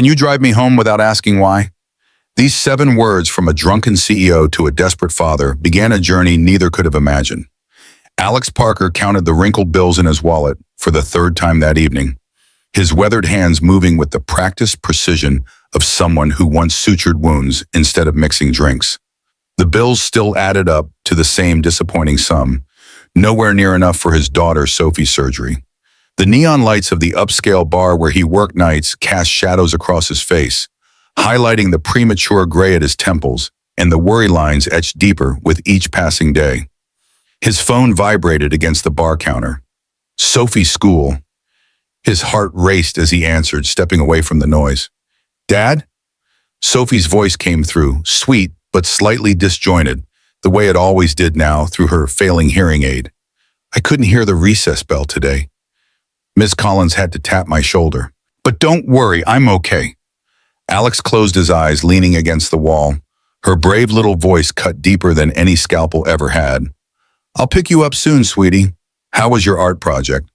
Can you drive me home without asking why? These 7 words from a drunken CEO to a desperate father began a journey neither could have imagined. Alex Parker counted the wrinkled bills in his wallet for the 3rd time that evening, his weathered hands moving with the practiced precision of someone who once sutured wounds instead of mixing drinks. The bills still added up to the same disappointing sum, nowhere near enough for his daughter Sophie's surgery. The neon lights of the upscale bar where he worked nights cast shadows across his face, highlighting the premature gray at his temples and the worry lines etched deeper with each passing day. His phone vibrated against the bar counter. Sophie's school. His heart raced as he answered, stepping away from the noise. "Dad?" Sophie's voice came through, sweet but slightly disjointed, the way it always did now through her failing hearing aid. "I couldn't hear the recess bell today." Miss Collins had to tap my shoulder. "But don't worry, I'm okay." Alex closed his eyes, leaning against the wall. Her brave little voice cut deeper than any scalpel ever had. "I'll pick you up soon, sweetie. How was your art project?"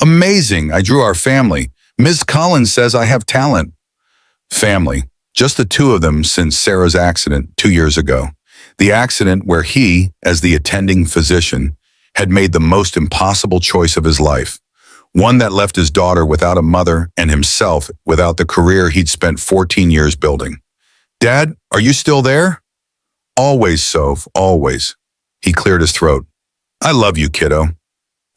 "Amazing, I drew our family. Miss Collins says I have talent." Family. Just the 2 of them since Sarah's accident 2 years ago. The accident where he, as the attending physician, had made the most impossible choice of his life. One that left his daughter without a mother and himself without the career he'd spent 14 years building. "Dad, are you still there?" "Always, Soph, always." He cleared his throat. "I love you, kiddo."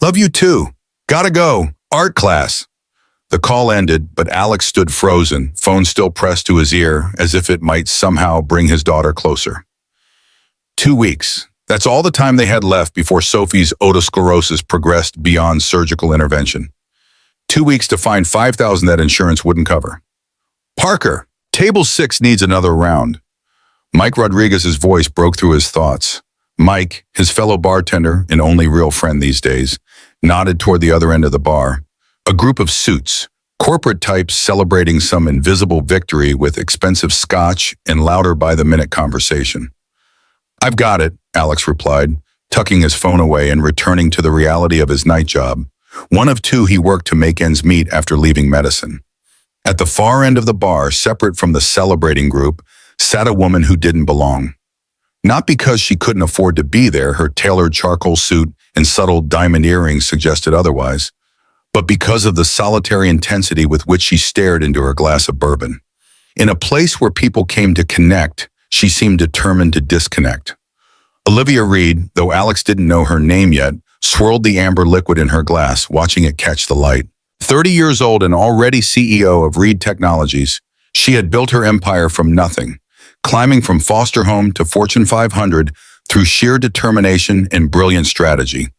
"Love you too. Gotta go. Art class." The call ended, but Alex stood frozen, phone still pressed to his ear, as if it might somehow bring his daughter closer. 2 weeks. That's all the time they had left before Sophie's otosclerosis progressed beyond surgical intervention. 2 weeks to find $5,000 that insurance wouldn't cover. "Parker, table 6 needs another round." Mike Rodriguez's voice broke through his thoughts. Mike, his fellow bartender and only real friend these days, nodded toward the other end of the bar. A group of suits, corporate types celebrating some invisible victory with expensive scotch and louder-by-the-minute conversation. "I've got it," Alex replied, tucking his phone away and returning to the reality of his night job, one of 2 he worked to make ends meet after leaving medicine. At the far end of the bar, separate from the celebrating group, sat a woman who didn't belong. Not because she couldn't afford to be there, her tailored charcoal suit and subtle diamond earrings suggested otherwise, but because of the solitary intensity with which she stared into her glass of bourbon. In a place where people came to connect, she seemed determined to disconnect. Olivia Reed, though Alex didn't know her name yet, swirled the amber liquid in her glass, watching it catch the light. 30 years old and already CEO of Reed Technologies, she had built her empire from nothing, climbing from foster home to Fortune 500 through sheer determination and brilliant strategy.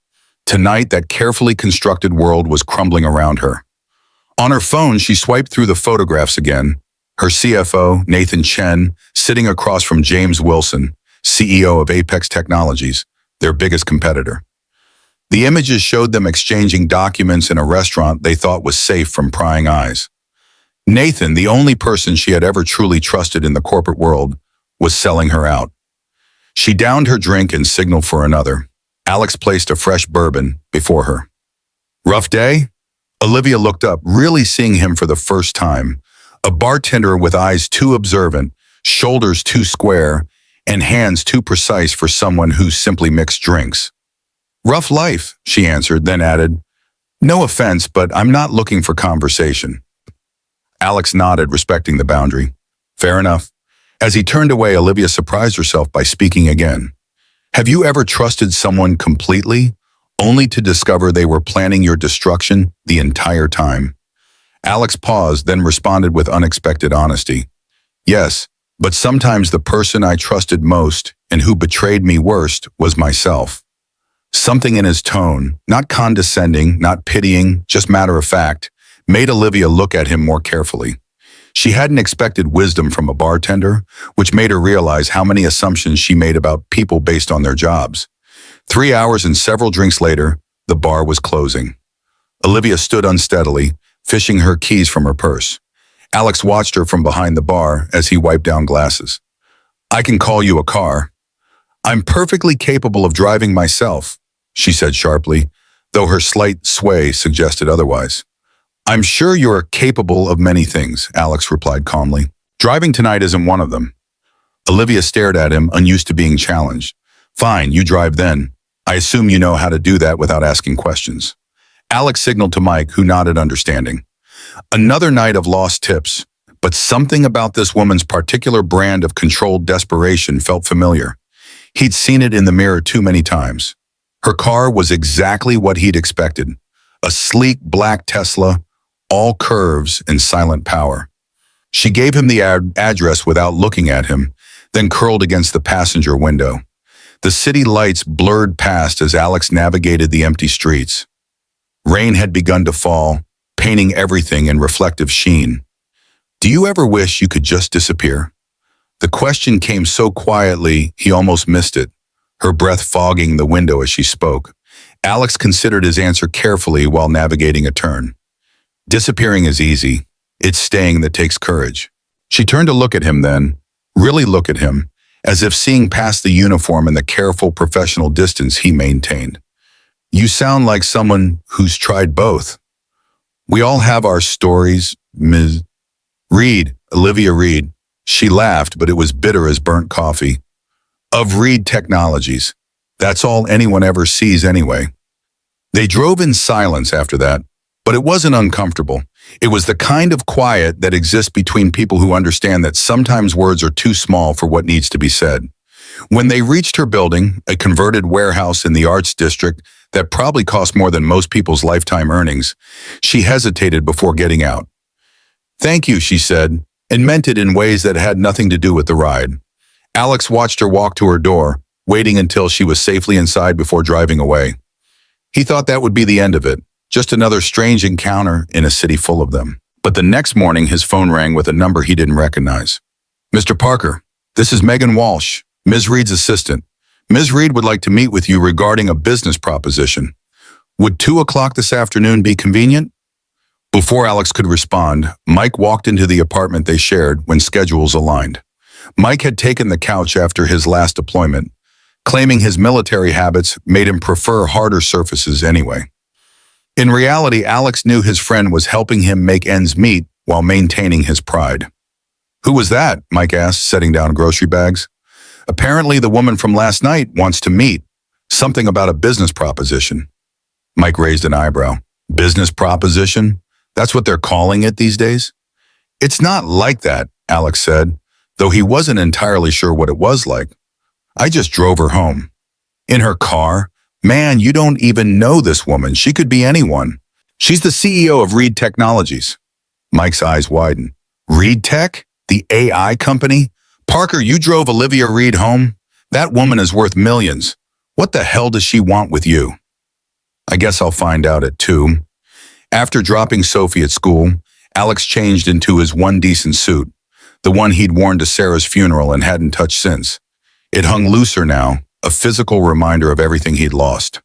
Tonight, that carefully constructed world was crumbling around her. On her phone, she swiped through the photographs again, her CFO, Nathan Chen, sitting across from James Wilson, CEO of Apex Technologies, their biggest competitor. The images showed them exchanging documents in a restaurant they thought was safe from prying eyes. Nathan, the only person she had ever truly trusted in the corporate world, was selling her out. She downed her drink and signaled for another. Alex placed a fresh bourbon before her. "Rough day?" Olivia looked up, really seeing him for the first time. A bartender with eyes too observant, shoulders too square, and hands too precise for someone who simply mixed drinks. "Rough life," she answered, then added, "No offense, but I'm not looking for conversation." Alex nodded, respecting the boundary. "Fair enough." As he turned away, Olivia surprised herself by speaking again. "Have you ever trusted someone completely, only to discover they were planning your destruction the entire time?" Alex paused, then responded with unexpected honesty. "Yes, but sometimes the person I trusted most and who betrayed me worst was myself." Something in his tone, not condescending, not pitying, just matter of fact, made Olivia look at him more carefully. She hadn't expected wisdom from a bartender, which made her realize how many assumptions she made about people based on their jobs. 3 hours and several drinks later, the bar was closing. Olivia stood unsteadily, fishing her keys from her purse. Alex watched her from behind the bar as he wiped down glasses. "I can call you a car." "I'm perfectly capable of driving myself," she said sharply, though her slight sway suggested otherwise. I'm sure you're capable of many things, Alex replied calmly. Driving tonight isn't one of them. Olivia stared at him, unused to being challenged. Fine, you drive then. I assume you know how to do that without asking questions. Alex signaled to Mike, who nodded understanding. Another night of lost tips, but something about this woman's particular brand of controlled desperation felt familiar. He'd seen it in the mirror too many times. Her car was exactly what he'd expected. A sleek black Tesla, all curves and silent power. She gave him the address without looking at him, then curled against the passenger window. The city lights blurred past as Alex navigated the empty streets. Rain had begun to fall, painting everything in reflective sheen. Do you ever wish you could just disappear? The question came so quietly, he almost missed it, her breath fogging the window as she spoke. Alex considered his answer carefully while navigating a turn. Disappearing is easy. It's staying that takes courage. She turned to look at him then, really look at him, as if seeing past the uniform and the careful professional distance he maintained. You sound like someone who's tried both. We all have our stories, Ms. Reed, Olivia Reed. She laughed, but it was bitter as burnt coffee. Of Reed Technologies. That's all anyone ever sees anyway. They drove in silence after that, but it wasn't uncomfortable. It was the kind of quiet that exists between people who understand that sometimes words are too small for what needs to be said. When they reached her building, a converted warehouse in the arts district that probably cost more than most people's lifetime earnings, she hesitated before getting out. Thank you, she said, and meant it in ways that had nothing to do with the ride. Alex watched her walk to her door, waiting until she was safely inside before driving away. He thought that would be the end of it, just another strange encounter in a city full of them. But the next morning, his phone rang with a number he didn't recognize. Mr. Parker, this is Megan Walsh, Ms. Reed's assistant. Ms. Reed would like to meet with you regarding a business proposition. Would 2 o'clock this afternoon be convenient? Before Alex could respond, Mike walked into the apartment they shared when schedules aligned. Mike had taken the couch after his last deployment, claiming his military habits made him prefer harder surfaces anyway. In reality, Alex knew his friend was helping him make ends meet while maintaining his pride. Who was that? Mike asked, setting down grocery bags. Apparently, the woman from last night wants to meet. Something about a business proposition. Mike raised an eyebrow. Business proposition? That's what they're calling it these days? It's not like that, Alex said, though he wasn't entirely sure what it was like. I just drove her home. In her car? Man, you don't even know this woman. She could be anyone. She's the CEO of Reed Technologies. Mike's eyes widened. Reed Tech? The AI company? Parker, you drove Olivia Reed home? That woman is worth millions. What the hell does she want with you? I guess I'll find out at 2. After dropping Sophie at school, Alex changed into his one decent suit, the one he'd worn to Sarah's funeral and hadn't touched since. It hung looser now, a physical reminder of everything he'd lost.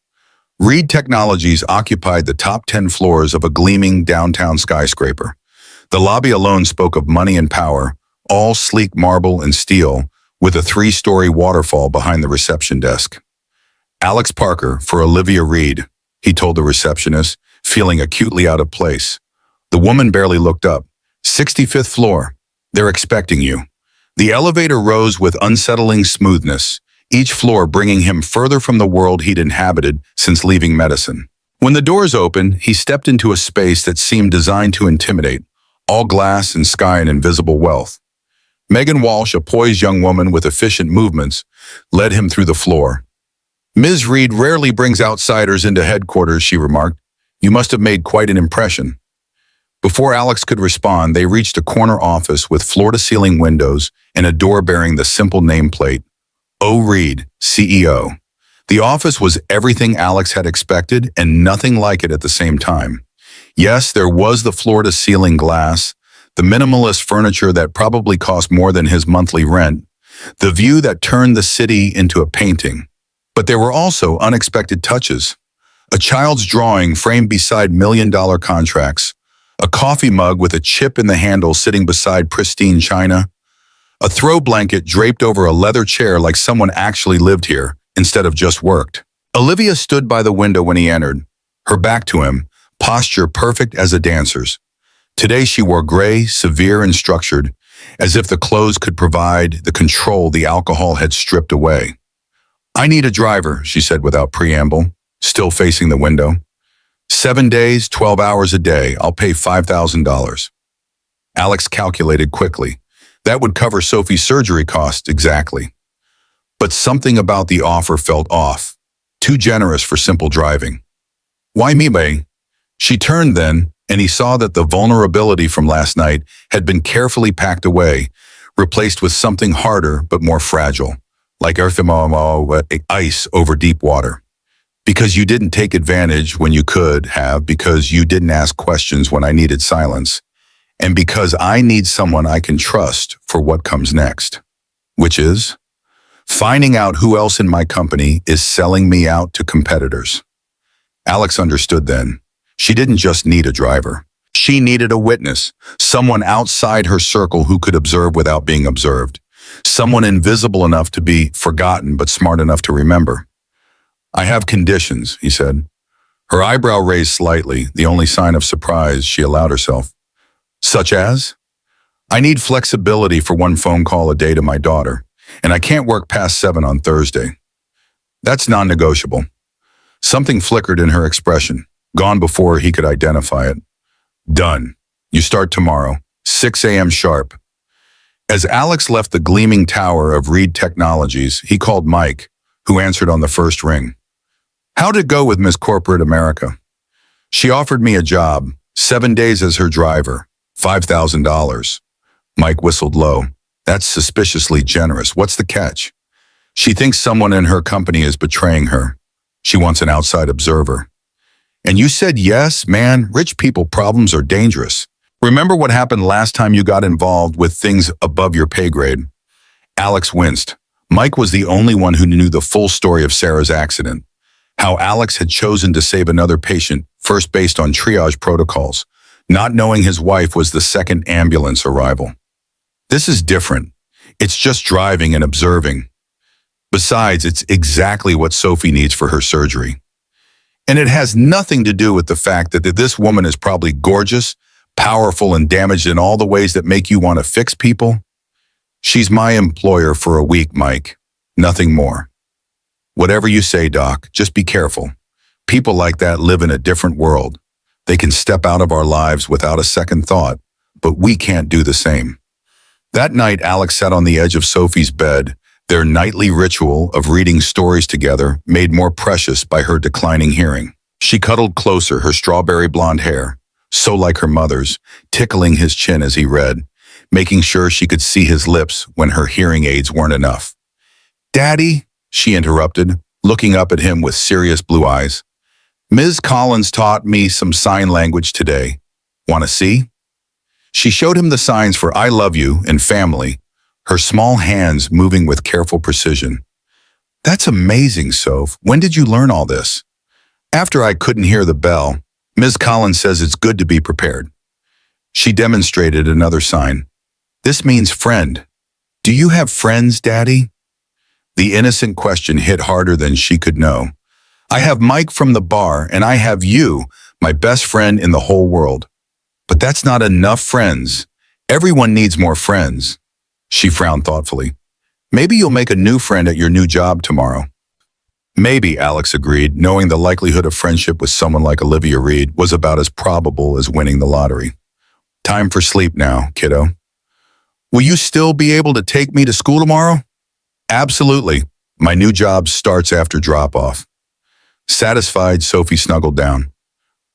Reed Technologies occupied the top 10 floors of a gleaming downtown skyscraper. The lobby alone spoke of money and power, all sleek marble and steel, with a 3-story waterfall behind the reception desk. Alex Parker for Olivia Reed, he told the receptionist, feeling acutely out of place. The woman barely looked up. 65th floor. They're expecting you. The elevator rose with unsettling smoothness, each floor bringing him further from the world he'd inhabited since leaving medicine. When the doors opened, he stepped into a space that seemed designed to intimidate, all glass and sky and invisible wealth. Megan Walsh, a poised young woman with efficient movements, led him through the floor. Ms. Reed rarely brings outsiders into headquarters, she remarked. You must have made quite an impression. Before Alex could respond, they reached a corner office with floor-to-ceiling windows and a door bearing the simple nameplate, O. Reed, CEO. The office was everything Alex had expected and nothing like it at the same time. Yes, there was the floor-to-ceiling glass, the minimalist furniture that probably cost more than his monthly rent, the view that turned the city into a painting. But there were also unexpected touches. A child's drawing framed beside million-dollar contracts, a coffee mug with a chip in the handle sitting beside pristine china, a throw blanket draped over a leather chair like someone actually lived here instead of just worked. Olivia stood by the window when he entered, her back to him, posture perfect as a dancer's. Today she wore gray, severe and structured, as if the clothes could provide the control the alcohol had stripped away. "I need a driver," she said without preamble, still facing the window. 7 days, 12 hours a day. I'll pay $5,000. Alex calculated quickly. That would cover Sophie's surgery costs exactly. But something about the offer felt off. Too generous for simple driving. "Why me, bae?" She turned then, and he saw that the vulnerability from last night had been carefully packed away, replaced with something harder but more fragile, like ice over deep water. "Because you didn't take advantage when you could have, because you didn't ask questions when I needed silence, and because I need someone I can trust for what comes next." Which is finding out who else in my company is selling me out to competitors. Alex understood then. She didn't just need a driver. She needed a witness, someone outside her circle who could observe without being observed, someone invisible enough to be forgotten but smart enough to remember. "I have conditions," he said. Her eyebrow raised slightly, the only sign of surprise she allowed herself. "Such as?" "I need flexibility for one phone call a day to my daughter, and I can't work past 7 on Thursday." "That's non-negotiable." Something flickered in her expression, gone before he could identify it. "Done. You start tomorrow, 6 a.m. sharp." As Alex left the gleaming tower of Reed Technologies, he called Mike, who answered on the first ring. "How'd it go with Miss Corporate America?" "She offered me a job, 7 days as her driver, $5,000. Mike whistled low. "That's suspiciously generous. What's the catch?" "She thinks someone in her company is betraying her. She wants an outside observer." "And you said yes, man, rich people problems are dangerous. Remember what happened last time you got involved with things above your pay grade?" Alex winced. Mike was the only one who knew the full story of Sarah's accident, how Alex had chosen to save another patient, first based on triage protocols, not knowing his wife was the second ambulance arrival. "This is different. It's just driving and observing. Besides, it's exactly what Sophie needs for her surgery. And it has nothing to do with the fact that this woman is probably gorgeous, powerful, and damaged in all the ways that make you want to fix people. She's my employer for a week, Mike. Nothing more." "Whatever you say, Doc, just be careful. People like that live in a different world. They can step out of our lives without a second thought, but we can't do the same." That night, Alex sat on the edge of Sophie's bed, their nightly ritual of reading stories together made more precious by her declining hearing. She cuddled closer, her strawberry blonde hair, so like her mother's, tickling his chin as he read, making sure she could see his lips when her hearing aids weren't enough. "Daddy," she interrupted, looking up at him with serious blue eyes. "Ms. Collins taught me some sign language today. Want to see?" She showed him the signs for "I love you" and "family," her small hands moving with careful precision. "That's amazing, Soph. When did you learn all this?" "After I couldn't hear the bell. Ms. Collins says it's good to be prepared." She demonstrated another sign. "This means friend. Do you have friends, Daddy?" The innocent question hit harder than she could know. "I have Mike from the bar, and I have you, my best friend in the whole world." "But that's not enough friends. Everyone needs more friends." She frowned thoughtfully. "Maybe you'll make a new friend at your new job tomorrow." "Maybe," Alex agreed, knowing the likelihood of friendship with someone like Olivia Reed was about as probable as winning the lottery. "Time for sleep now, kiddo." "Will you still be able to take me to school tomorrow?" "Absolutely. My new job starts after drop-off." Satisfied, Sophie snuggled down.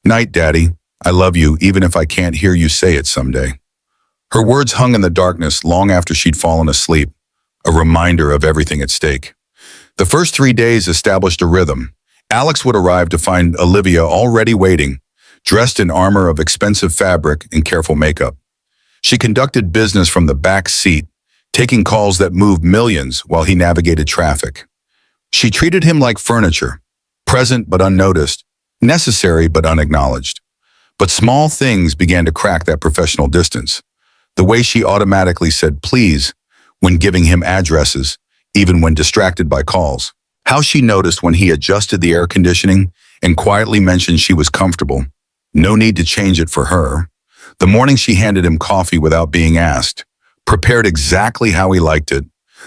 "Night, Daddy. I love you even if I can't hear you say it someday." Her words hung in the darkness long after she'd fallen asleep, a reminder of everything at stake. The first 3 days established a rhythm. Alex would arrive to find Olivia already waiting, dressed in armor of expensive fabric and careful makeup. She conducted business from the back seat, taking calls that moved millions while he navigated traffic. She treated him like furniture, present but unnoticed, necessary but unacknowledged. But small things began to crack that professional distance. The way she automatically said please when giving him addresses, even when distracted by calls. How she noticed when he adjusted the air conditioning and quietly mentioned she was comfortable, No need to change it for her. The morning she handed him coffee without being asked, prepared exactly how he liked it,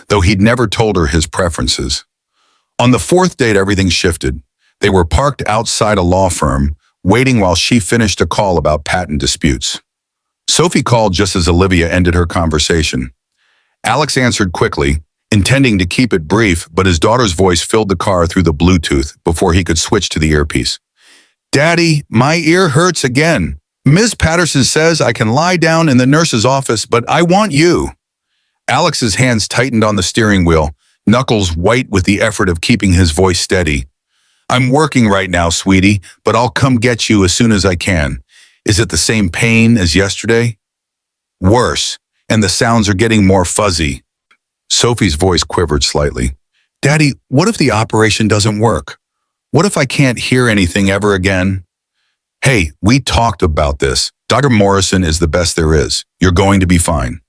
though he'd never told her his preferences. On the fourth date, everything shifted. They were parked outside a law firm, waiting while she finished a call about patent disputes. Sophie called just as Olivia ended her conversation. Alex answered quickly, intending to keep it brief, but his daughter's voice filled the car through the Bluetooth before he could switch to the earpiece. "Daddy, my ear hurts again. Ms. Patterson says I can lie down in the nurse's office, but I want you." Alex's hands tightened on the steering wheel, knuckles white with the effort of keeping his voice steady. "I'm working right now, sweetie, but I'll come get you as soon as I can. Is it the same pain as yesterday?" "Worse, and the sounds are getting more fuzzy." Sophie's voice quivered slightly. "Daddy, what if the operation doesn't work? What if I can't hear anything ever again?" "Hey, we talked about this. Dr. Morrison is the best there is. You're going to be fine."